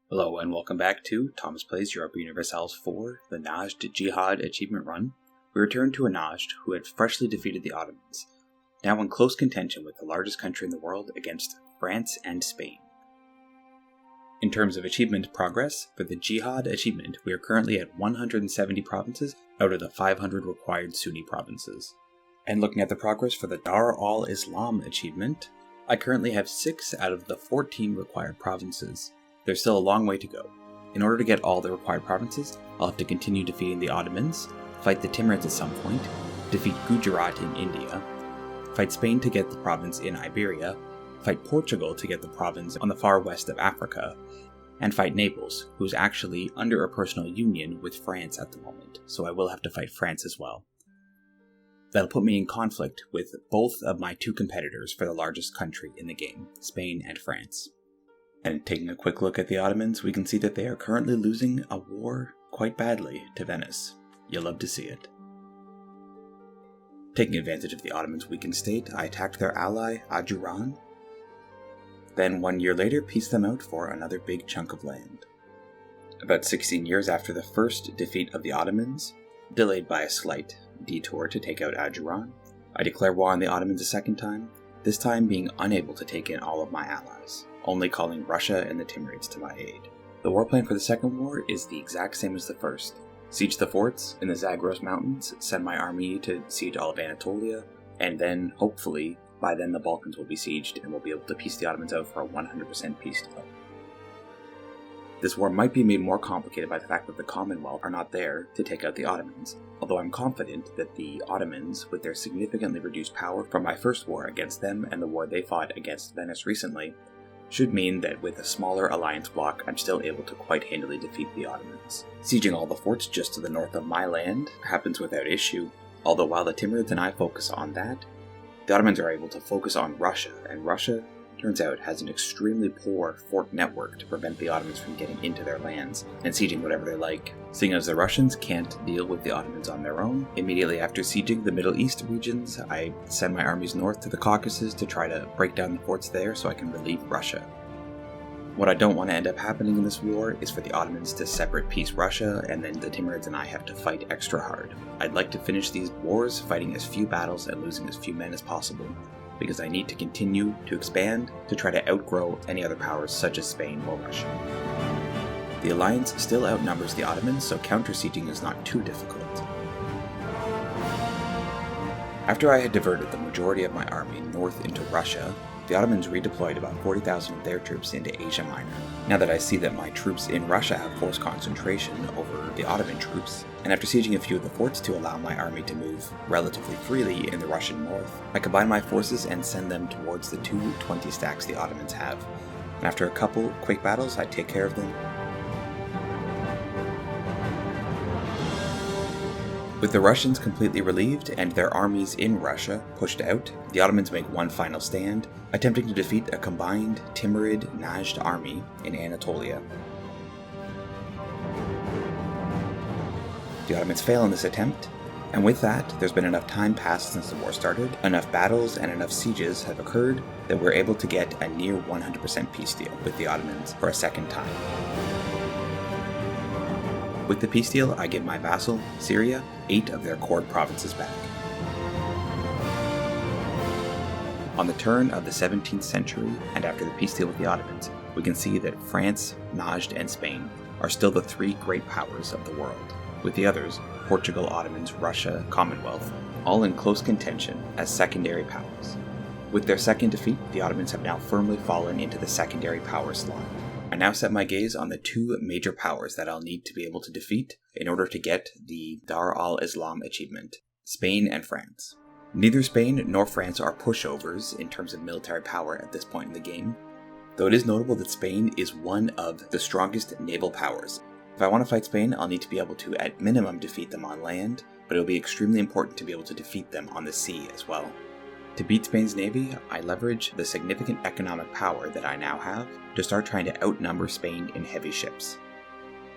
Hello and welcome back to Thomas Plays Europa Universalis 4, the Najd Jihad achievement run. We return to a Najd who had freshly defeated the Ottomans, now in close contention with the largest country in the world against France and Spain. In terms of achievement progress, for the Jihad achievement, we are currently at 170 provinces out of the 500 required Sunni provinces. And looking at the progress for the Dar al-Islam achievement, I currently have 6 out of the 14 required provinces. There's still a long way to go. In order to get all the required provinces, I'll have to continue defeating the Ottomans, fight the Timurids at some point, defeat Gujarat in India, fight Spain to get the province in Iberia, fight Portugal to get the province on the far west of Africa, and fight Naples, who's actually under a personal union with France at the moment, so I will have to fight France as well. That'll put me in conflict with both of my 2 competitors for the largest country in the game, Spain and France. And taking a quick look at the Ottomans, we can see that they are currently losing a war quite badly to Venice. You'll love to see it. Taking advantage of the Ottomans' weakened state, I attacked their ally, Ajuran. Then 1 year later, pieced them out for another big chunk of land. About 16 years after the first defeat of the Ottomans, delayed by a slight detour to take out Ajuran, I declare war on the Ottomans a second time, this time being unable to take in all of my allies, only calling Russia and the Timurids to my aid. The war plan for the second war is the exact same as the first. Siege the forts in the Zagros Mountains, send my army to siege all of Anatolia, and then, hopefully, by then the Balkans will be sieged and we'll be able to piece the Ottomans out for a 100% peace deal. This war might be made more complicated by the fact that the Commonwealth are not there to take out the Ottomans, although I'm confident that the Ottomans, with their significantly reduced power from my first war against them and the war they fought against Venice recently, should mean that with a smaller alliance bloc, I'm still able to quite handily defeat the Ottomans. Sieging all the forts just to the north of my land happens without issue, although while the Timurids and I focus on that, the Ottomans are able to focus on Russia, and Russia, turns out, has an extremely poor fort network to prevent the Ottomans from getting into their lands and sieging whatever they like. Seeing as the Russians can't deal with the Ottomans on their own, immediately after sieging the Middle East regions, I send my armies north to the Caucasus to try to break down the forts there so I can relieve Russia. What I don't want to end up happening in this war is for the Ottomans to separate peace Russia, and then the Timurids and I have to fight extra hard. I'd like to finish these wars fighting as few battles and losing as few men as possible, because I need to continue to expand to try to outgrow any other powers such as Spain or Russia. The alliance still outnumbers the Ottomans, so counter-sieging is not too difficult. After I had diverted the majority of my army north into Russia, the Ottomans redeployed about 40,000 of their troops into Asia Minor. Now that I see that my troops in Russia have force concentration over the Ottoman troops, and after sieging a few of the forts to allow my army to move relatively freely in the Russian north, I combine my forces and send them towards the 2 20 stacks the Ottomans have. And after a couple quick battles, I take care of them. With the Russians completely relieved and their armies in Russia pushed out, the Ottomans make one final stand, attempting to defeat a combined Timurid-Najd army in Anatolia. The Ottomans fail in this attempt, and with that, there's been enough time passed since the war started, enough battles and enough sieges have occurred that we're able to get a near 100% peace deal with the Ottomans for a second time. With the peace deal, I give my vassal, Syria, 8 of their core provinces back. On the turn of the 17th century, and after the peace deal with the Ottomans, we can see that France, Najd, and Spain are still the 3 great powers of the world, with the others, Portugal, Ottomans, Russia, Commonwealth, all in close contention as secondary powers. With their second defeat, the Ottomans have now firmly fallen into the secondary power slot. I now set my gaze on the 2 major powers that I'll need to be able to defeat in order to get the Dar al-Islam achievement, Spain and France. Neither Spain nor France are pushovers in terms of military power at this point in the game, though it is notable that Spain is one of the strongest naval powers. If I want to fight Spain, I'll need to be able to at minimum defeat them on land, but it'll be extremely important to be able to defeat them on the sea as well. To beat Spain's navy, I leverage the significant economic power that I now have to start trying to outnumber Spain in heavy ships.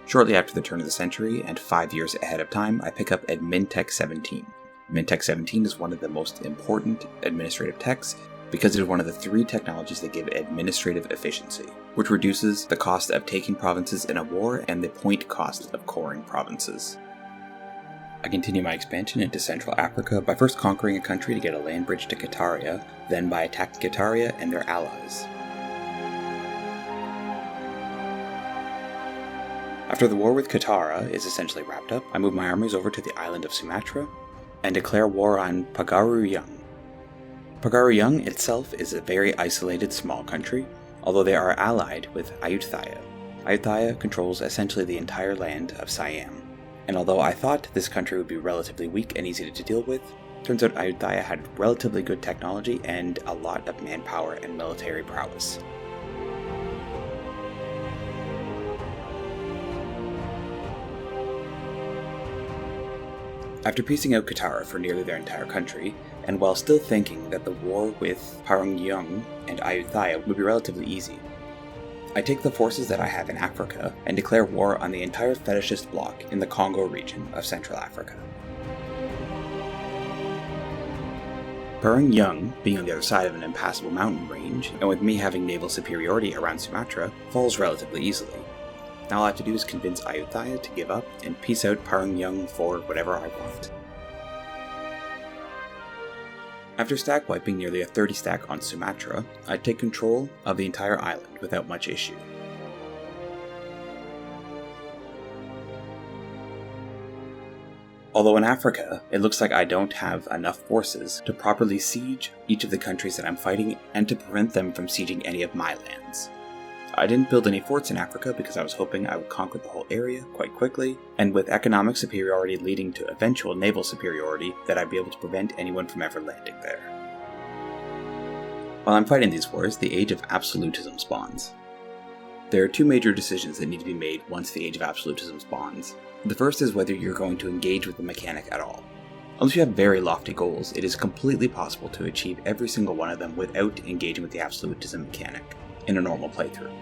Shortly after the turn of the century, and 5 years ahead of time, I pick up Admin Tech 17. Admin Tech 17 is one of the most important administrative techs because it is one of the 3 technologies that give administrative efficiency, which reduces the cost of taking provinces in a war and the point cost of coring provinces. I continue my expansion into Central Africa by first conquering a country to get a land bridge to Kataria, then by attacking Kataria and their allies. After the war with Katara is essentially wrapped up, I move my armies over to the island of Sumatra and declare war on Pagaruyung. Pagaruyung itself is a very isolated small country, although they are allied with Ayutthaya. Ayutthaya controls essentially the entire land of Siam, and although I thought this country would be relatively weak and easy to deal with, turns out Ayutthaya had relatively good technology and a lot of manpower and military prowess. After piecing out Katara for nearly their entire country, and while still thinking that the war with Pagaruyung and Ayutthaya would be relatively easy, I take the forces that I have in Africa and declare war on the entire fetishist bloc in the Congo region of Central Africa. Pagaruyung, being on the other side of an impassable mountain range, and with me having naval superiority around Sumatra, falls relatively easily. Now all I have to do is convince Ayutthaya to give up and peace out Pagaruyung for whatever I want. After stack wiping nearly a 30 stack on Sumatra, I take control of the entire island without much issue. Although in Africa, it looks like I don't have enough forces to properly siege each of the countries that I'm fighting and to prevent them from sieging any of my lands. I didn't build any forts in Africa because I was hoping I would conquer the whole area quite quickly, and with economic superiority leading to eventual naval superiority, that I'd be able to prevent anyone from ever landing there. While I'm fighting these wars, the Age of Absolutism spawns. There are 2 major decisions that need to be made once the Age of Absolutism spawns. The first is whether you're going to engage with the mechanic at all. Unless you have very lofty goals, it is completely possible to achieve every single one of them without engaging with the Absolutism mechanic in a normal playthrough.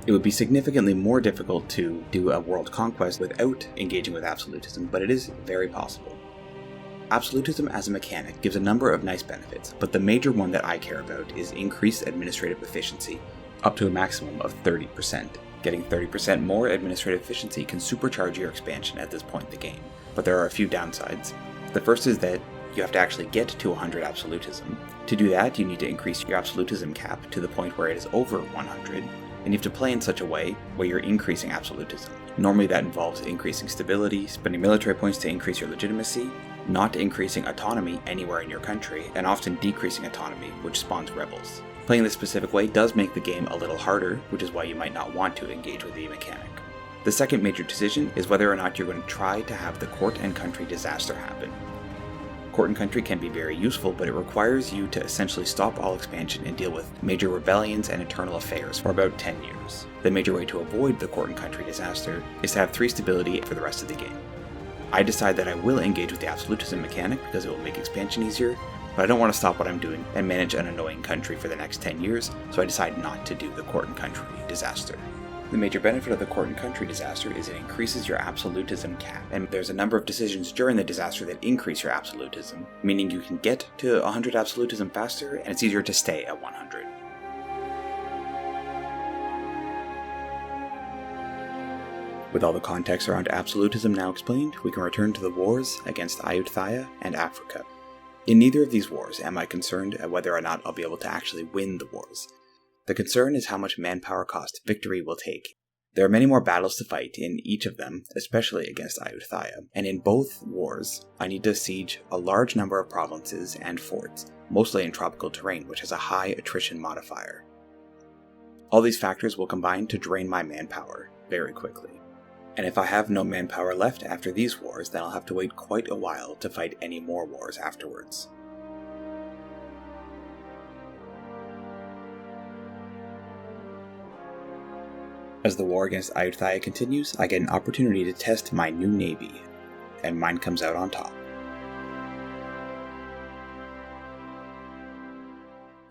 It would be significantly more difficult to do a world conquest without engaging with Absolutism, but it is very possible. Absolutism as a mechanic gives a number of nice benefits, but the major one that I care about is increased administrative efficiency, up to a maximum of 30%. Getting 30% more administrative efficiency can supercharge your expansion at this point in the game, but there are a few downsides. The first is that you have to actually get to 100 Absolutism. To do that, you need to increase your Absolutism cap to the point where it is over 100, and you have to play in such a way where you're increasing Absolutism. Normally that involves increasing stability, spending military points to increase your legitimacy, not increasing autonomy anywhere in your country, and often decreasing autonomy, which spawns rebels. Playing this specific way does make the game a little harder, which is why you might not want to engage with the mechanic. The second major decision is whether or not you're going to try to have the court and country disaster happen. Court and country can be very useful, but it requires you to essentially stop all expansion and deal with major rebellions and internal affairs for about 10 years. The major way to avoid the court and country disaster is to have 3 stability for the rest of the game. I decide that I will engage with the Absolutism mechanic because it will make expansion easier, but I don't want to stop what I'm doing and manage an annoying country for the next 10 years, so I decide not to do the court and country disaster. The major benefit of the court and country disaster is it increases your Absolutism cap, and there's a number of decisions during the disaster that increase your Absolutism, meaning you can get to 100 Absolutism faster, and it's easier to stay at 100. With all the context around Absolutism now explained, we can return to the wars against Ayutthaya and Africa. In neither of these wars am I concerned at whether or not I'll be able to actually win the wars. The concern is how much manpower cost victory will take. There are many more battles to fight in each of them, especially against Ayutthaya, and in both wars, I need to siege a large number of provinces and forts, mostly in tropical terrain, which has a high attrition modifier. All these factors will combine to drain my manpower very quickly. And if I have no manpower left after these wars, then I'll have to wait quite a while to fight any more wars afterwards. As the war against Ayutthaya continues, I get an opportunity to test my new navy, and mine comes out on top.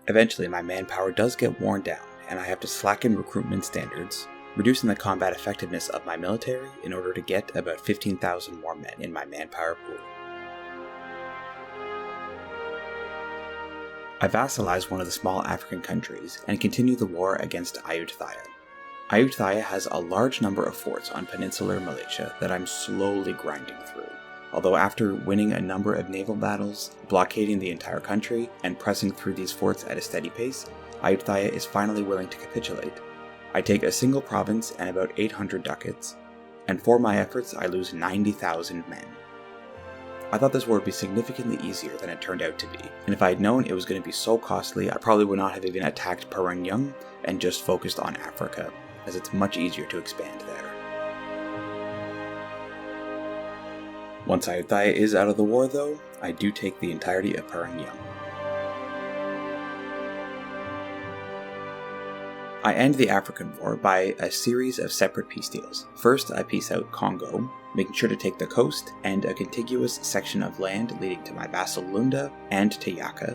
Eventually, my manpower does get worn down, and I have to slacken recruitment standards, reducing the combat effectiveness of my military in order to get about 15,000 more men in my manpower pool. I vassalized one of the small African countries and continued the war against Ayutthaya. Ayutthaya has a large number of forts on peninsular Malaysia that I'm slowly grinding through. Although after winning a number of naval battles, blockading the entire country, and pressing through these forts at a steady pace, Ayutthaya is finally willing to capitulate. I take a single province and about 800 ducats, and for my efforts I lose 90,000 men. I thought this war would be significantly easier than it turned out to be, and if I had known it was going to be so costly, I probably would not have even attacked Parangnyung and just focused on Africa, as it's much easier to expand there. Once Ayutthaya is out of the war though, I do take the entirety of Parangnyung. I end the African War by a series of separate peace deals. First, I peace out Congo, making sure to take the coast and a contiguous section of land leading to my vassal Lunda and to Yaka.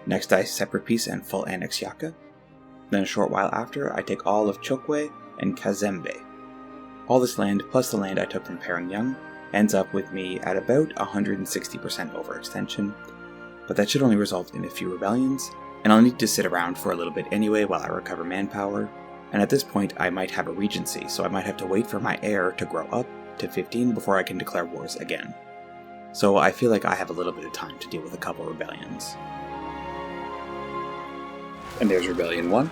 Next, I separate peace and full annex Yaka. Then a short while after, I take all of Chokwe and Kazembe. All this land, plus the land I took from Parangnyung, ends up with me at about 160% overextension, but that should only result in a few rebellions, and I'll need to sit around for a little bit anyway while I recover manpower, and at this point I might have a regency, so I might have to wait for my heir to grow up to 15 before I can declare wars again. So I feel like I have a little bit of time to deal with a couple rebellions. And there's Rebellion 1,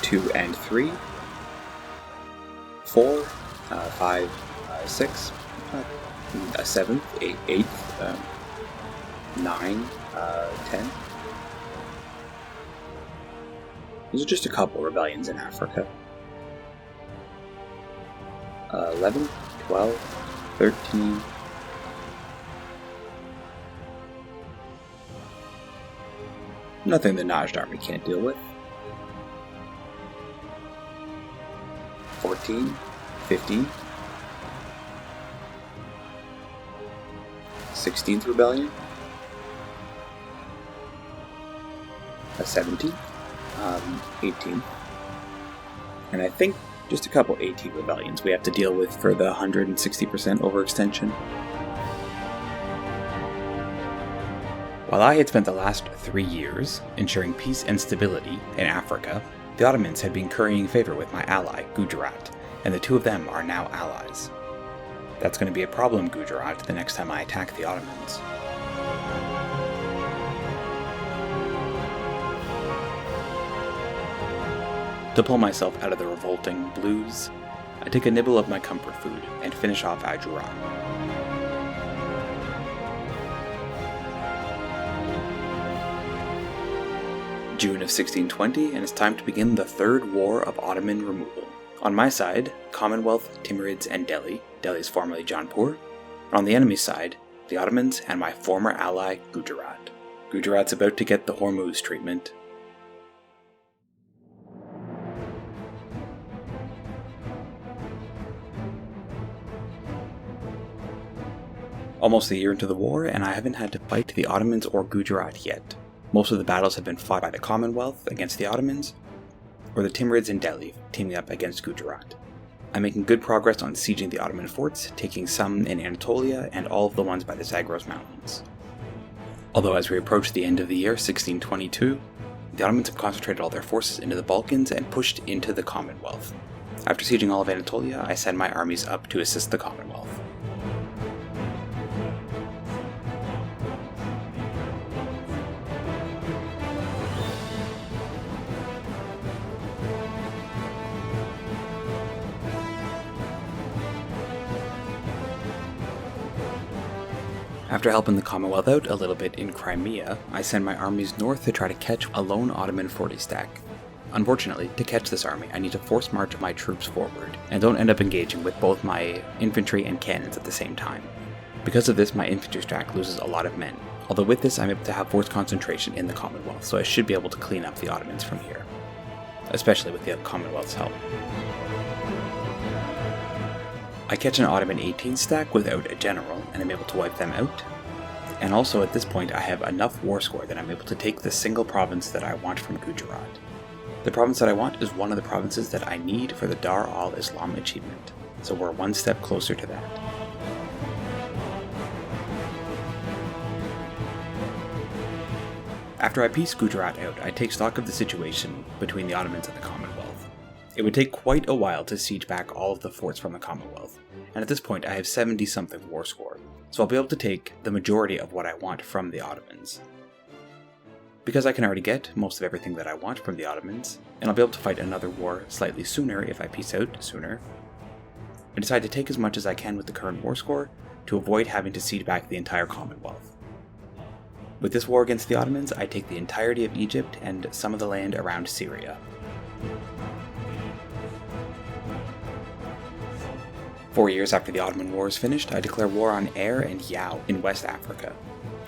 2 and 3, 4, 5, 6, 7th, 8th, 9, 10. Those are just a couple rebellions in Africa. 11, 12, 13. Nothing the Najd army can't deal with. 14, 15. 16th rebellion. A 17th. 18th. And I think just a couple 18 rebellions we have to deal with for the 160% overextension. While I had spent the last 3 years ensuring peace and stability in Africa, the Ottomans had been currying favor with my ally, Gujarat, and the two of them are now allies. That's going to be a problem, Gujarat, the next time I attack the Ottomans. To pull myself out of the revolting blues, I take a nibble of my comfort food and finish off Ajuran. June of 1620, and it's time to begin the Third War of Ottoman Removal. On my side, Commonwealth, Timurids, and Delhi. Delhi is formerly Jaunpur. And on the enemy's side, the Ottomans and my former ally, Gujarat. Gujarat's about to get the Hormuz treatment. Almost a year into the war, and I haven't had to fight the Ottomans or Gujarat yet. Most of the battles have been fought by the Commonwealth against the Ottomans, or the Timurids in Delhi teaming up against Gujarat. I'm making good progress on sieging the Ottoman forts, taking some in Anatolia and all of the ones by the Zagros Mountains. Although as we approach the end of the year, 1622, the Ottomans have concentrated all their forces into the Balkans and pushed into the Commonwealth. After sieging all of Anatolia, I send my armies up to assist the Commonwealth. After helping the Commonwealth out a little bit in Crimea, I send my armies north to try to catch a lone Ottoman 40 stack. Unfortunately, to catch this army, I need to force march my troops forward, and don't end up engaging with both my infantry and cannons at the same time. Because of this, my infantry stack loses a lot of men, although with this I'm able to have force concentration in the Commonwealth, so I should be able to clean up the Ottomans from here, especially with the Commonwealth's help. I catch an Ottoman 18 stack without a general, and I'm able to wipe them out. And also at this point I have enough war score that I'm able to take the single province that I want from Gujarat. The province that I want is one of the provinces that I need for the Dar al-Islam achievement, so we're one step closer to that. After I piece Gujarat out, I take stock of the situation between the Ottomans and the Commonwealth. It would take quite a while to siege back all of the forts from the Commonwealth, and at this point I have 70-something war score, so I'll be able to take the majority of what I want from the Ottomans. Because I can already get most of everything that I want from the Ottomans, and I'll be able to fight another war slightly sooner if I piece out sooner, I decide to take as much as I can with the current war score to avoid having to siege back the entire Commonwealth. With this war against the Ottomans, I take the entirety of Egypt and some of the land around Syria. 4 years after the Ottoman War is finished, I declare war on Air and Yao in West Africa.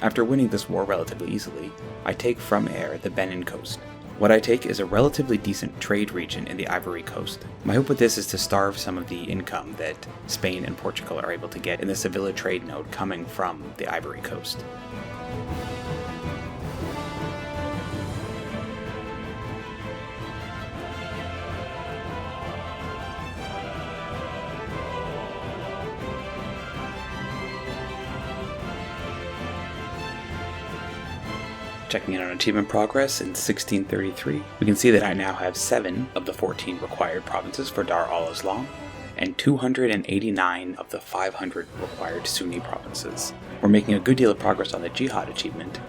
After winning this war relatively easily, I take from Air the Benin coast. What I take is a relatively decent trade region in the Ivory Coast. My hope with this is to starve some of the income that Spain and Portugal are able to get in the Sevilla trade node coming from the Ivory Coast. Checking in on achievement progress in 1633, we can see that I now have 7 of the 14 required provinces for Dar al-Islam, and 289 of the 500 required Sunni provinces. We're making a good deal of progress on the Jihad achievement.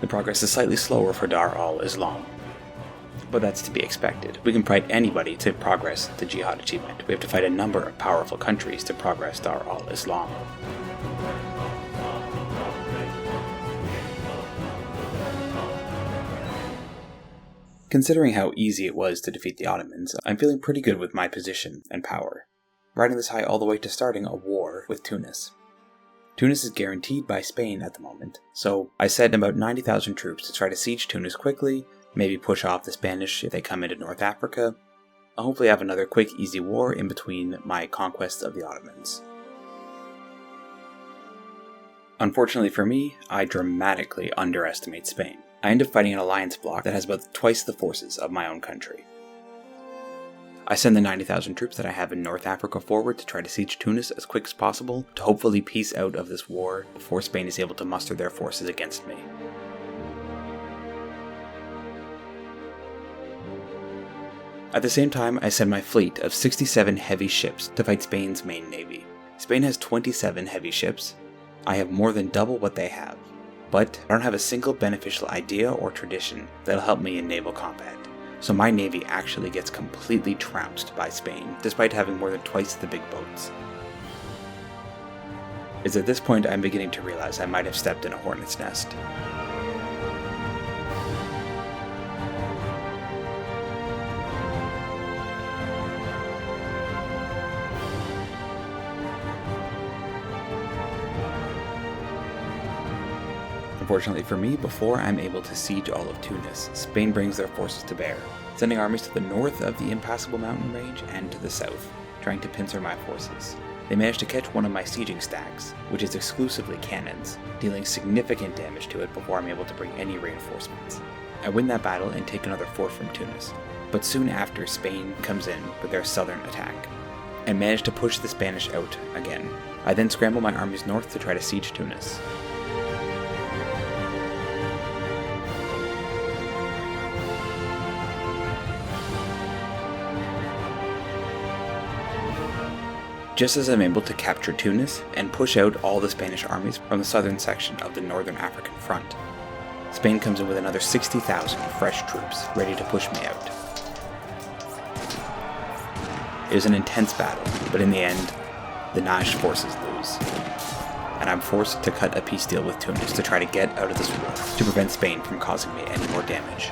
The progress is slightly slower for Dar al-Islam, but that's to be expected. We can fight anybody to progress the Jihad achievement. We have to fight a number of powerful countries to progress Dar al-Islam. Considering how easy it was to defeat the Ottomans, I'm feeling pretty good with my position and power, riding this high all the way to starting a war with Tunis. Tunis is guaranteed by Spain at the moment, so I set about 90,000 troops to try to siege Tunis quickly, maybe push off the Spanish if they come into North Africa. I'll hopefully have another quick, easy war in between my conquests of the Ottomans. Unfortunately for me, I dramatically underestimate Spain. I end up fighting an alliance bloc that has about twice the forces of my own country. I send the 90,000 troops that I have in North Africa forward to try to siege Tunis as quick as possible to hopefully peace out of this war before Spain is able to muster their forces against me. At the same time, I send my fleet of 67 heavy ships to fight Spain's main navy. Spain has 27 heavy ships. I have more than double what they have. But I don't have a single beneficial idea or tradition that'll help me in naval combat, so my navy actually gets completely trounced by Spain, despite having more than twice the big boats. It's at this point I'm beginning to realize I might have stepped in a hornet's nest. Unfortunately for me, before I'm able to siege all of Tunis, Spain brings their forces to bear, sending armies to the north of the impassable mountain range and to the south, trying to pincer my forces. They manage to catch one of my sieging stacks, which is exclusively cannons, dealing significant damage to it before I'm able to bring any reinforcements. I win that battle and take another fort from Tunis, but soon after Spain comes in with their southern attack, and manage to push the Spanish out again. I then scramble my armies north to try to siege Tunis. Just as I'm able to capture Tunis and push out all the Spanish armies from the southern section of the northern African front, Spain comes in with another 60,000 fresh troops ready to push me out. It was an intense battle, but in the end, the Najd forces lose, and I'm forced to cut a peace deal with Tunis to try to get out of this war to prevent Spain from causing me any more damage.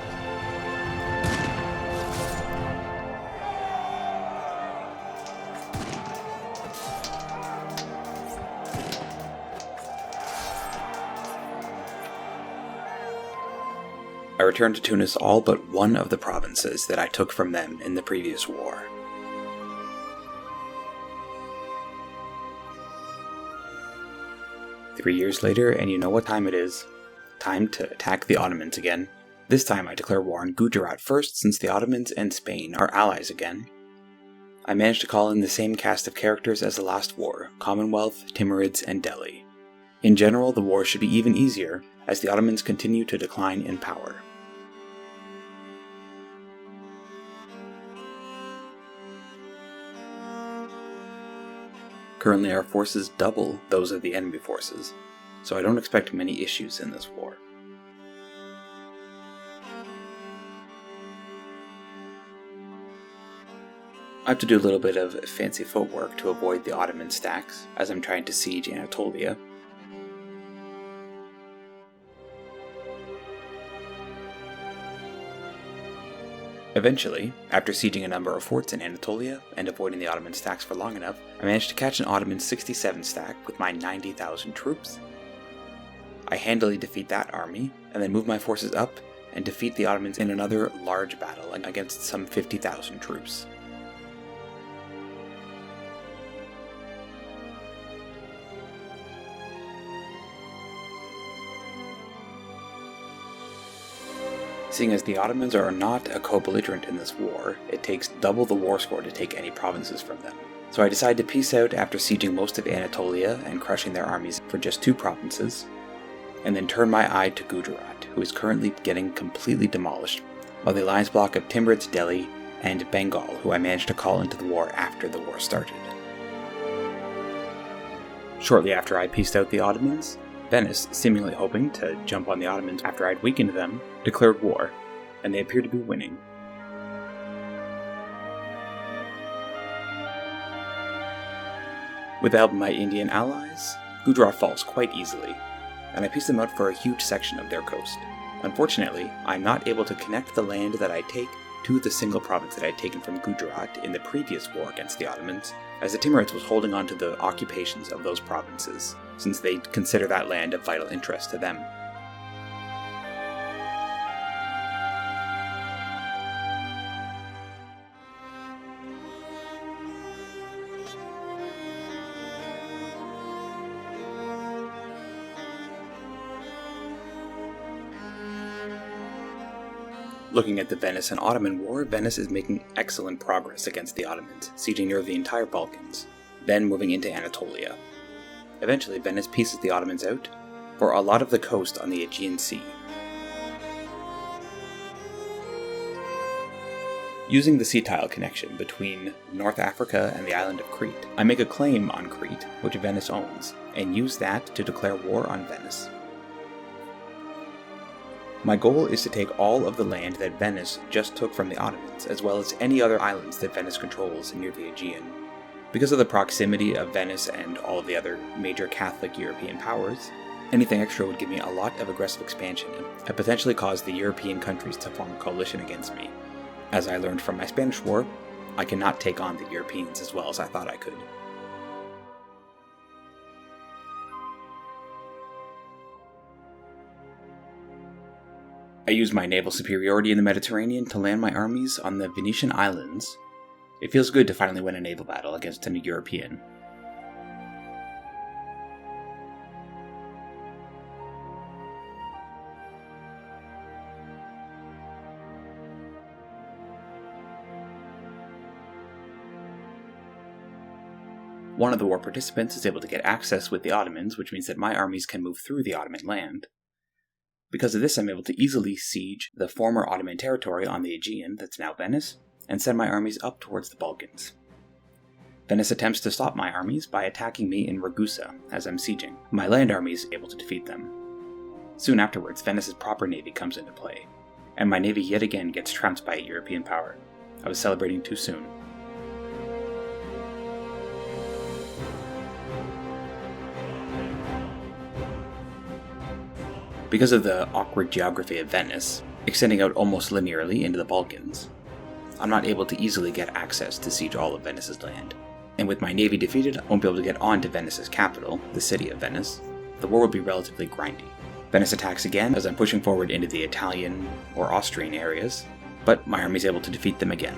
I returned to Tunis all but one of the provinces that I took from them in the previous war. Three years later, and you know what time it is. Time to attack the Ottomans again. This time I declare war on Gujarat first, since the Ottomans and Spain are allies again. I managed to call in the same cast of characters as the last war: Commonwealth, Timurids, and Delhi. In general, the war should be even easier as the Ottomans continue to decline in power. Currently our forces double those of the enemy forces, so I don't expect many issues in this war. I have to do a little bit of fancy footwork to avoid the Ottoman stacks as I'm trying to siege Anatolia. Eventually, after sieging a number of forts in Anatolia and avoiding the Ottoman stacks for long enough, I managed to catch an Ottoman 67 stack with my 90,000 troops. I handily defeat that army, and then move my forces up and defeat the Ottomans in another large battle against some 50,000 troops. Seeing as the Ottomans are not a co-belligerent in this war, it takes double the war score to take any provinces from them. So I decide to peace out after sieging most of Anatolia and crushing their armies for just 2 provinces, and then turn my eye to Gujarat, who is currently getting completely demolished, while the alliance block of Timurids, Delhi, and Bengal, who I managed to call into the war after the war started. Shortly after I pieced out the Ottomans, Venice, seemingly hoping to jump on the Ottomans after I'd weakened them, declared war, and they appeared to be winning. Without my Indian allies, Gujarat falls quite easily, and I piece them out for a huge section of their coast. Unfortunately, I'm not able to connect the land that I take to the single province that I'd taken from Gujarat in the previous war against the Ottomans, as the Timurids was holding on to the occupations of those provinces, since they consider that land of vital interest to them. Looking at the Venice and Ottoman War, Venice is making excellent progress against the Ottomans, sieging nearly the entire Balkans, then moving into Anatolia. Eventually, Venice pieces the Ottomans out for a lot of the coast on the Aegean Sea. Using the sea tile connection between North Africa and the island of Crete, I make a claim on Crete, which Venice owns, and use that to declare war on Venice. My goal is to take all of the land that Venice just took from the Ottomans, as well as any other islands that Venice controls near the Aegean. Because of the proximity of Venice and all of the other major Catholic European powers, anything extra would give me a lot of aggressive expansion and potentially cause the European countries to form a coalition against me. As I learned from my Spanish War, I cannot take on the Europeans as well as I thought I could. I used my naval superiority in the Mediterranean to land my armies on the Venetian islands. It feels good to finally win a naval battle against a European. One of the war participants is able to get access with the Ottomans, which means that my armies can move through the Ottoman land. Because of this, I'm able to easily siege the former Ottoman territory on the Aegean, that's now Venice, and send my armies up towards the Balkans. Venice attempts to stop my armies by attacking me in Ragusa as I'm sieging. My land army is able to defeat them. Soon afterwards, Venice's proper navy comes into play, and my navy yet again gets trounced by a European power. I was celebrating too soon. Because of the awkward geography of Venice, extending out almost linearly into the Balkans, I'm not able to easily get access to siege all of Venice's land. And with my navy defeated, I won't be able to get on to Venice's capital, the city of Venice. The war will be relatively grindy. Venice attacks again as I'm pushing forward into the Italian or Austrian areas, but my army is able to defeat them again.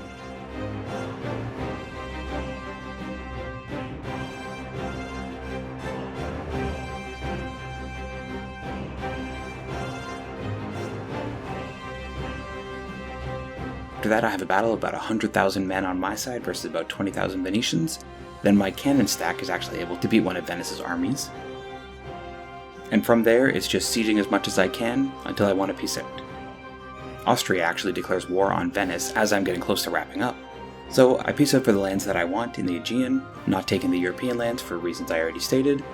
After that, I have a battle of about 100,000 men on my side versus about 20,000 Venetians. Then my cannon stack is actually able to beat one of Venice's armies. And from there, it's just sieging as much as I can until I want to peace out. Austria actually declares war on Venice as I'm getting close to wrapping up. So I peace out for the lands that I want in the Aegean, not taking the European lands for reasons I already stated,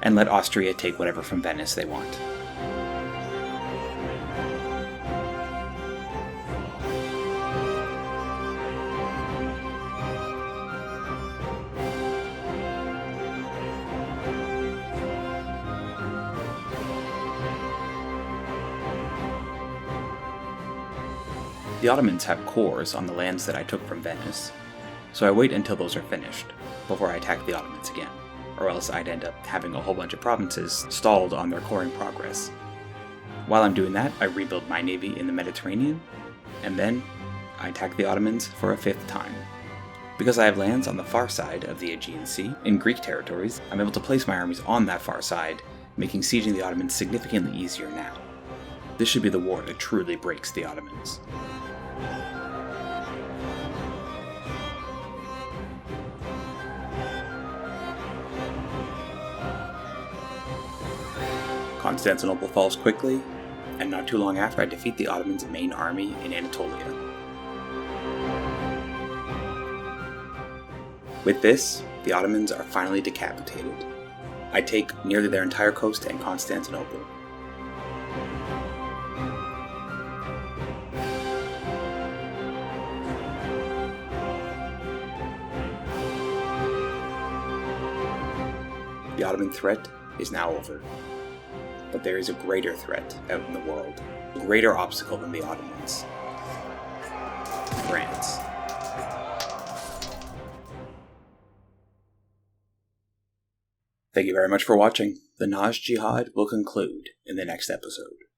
and let Austria take whatever from Venice they want. The Ottomans have cores on the lands that I took from Venice, so I wait until those are finished before I attack the Ottomans again, or else I'd end up having a whole bunch of provinces stalled on their coring progress. While I'm doing that, I rebuild my navy in the Mediterranean, and then I attack the Ottomans for a 5th time. Because I have lands on the far side of the Aegean Sea, in Greek territories, I'm able to place my armies on that far side, making sieging the Ottomans significantly easier now. This should be the war that truly breaks the Ottomans. Constantinople falls quickly, and not too long after I defeat the Ottomans' main army in Anatolia. With this, the Ottomans are finally decapitated. I take nearly their entire coast and Constantinople. The Ottoman threat is now over. But there is a greater threat out in the world, a greater obstacle than the Ottomans. France. Thank you very much for watching. The Najd Jihad will conclude in the next episode.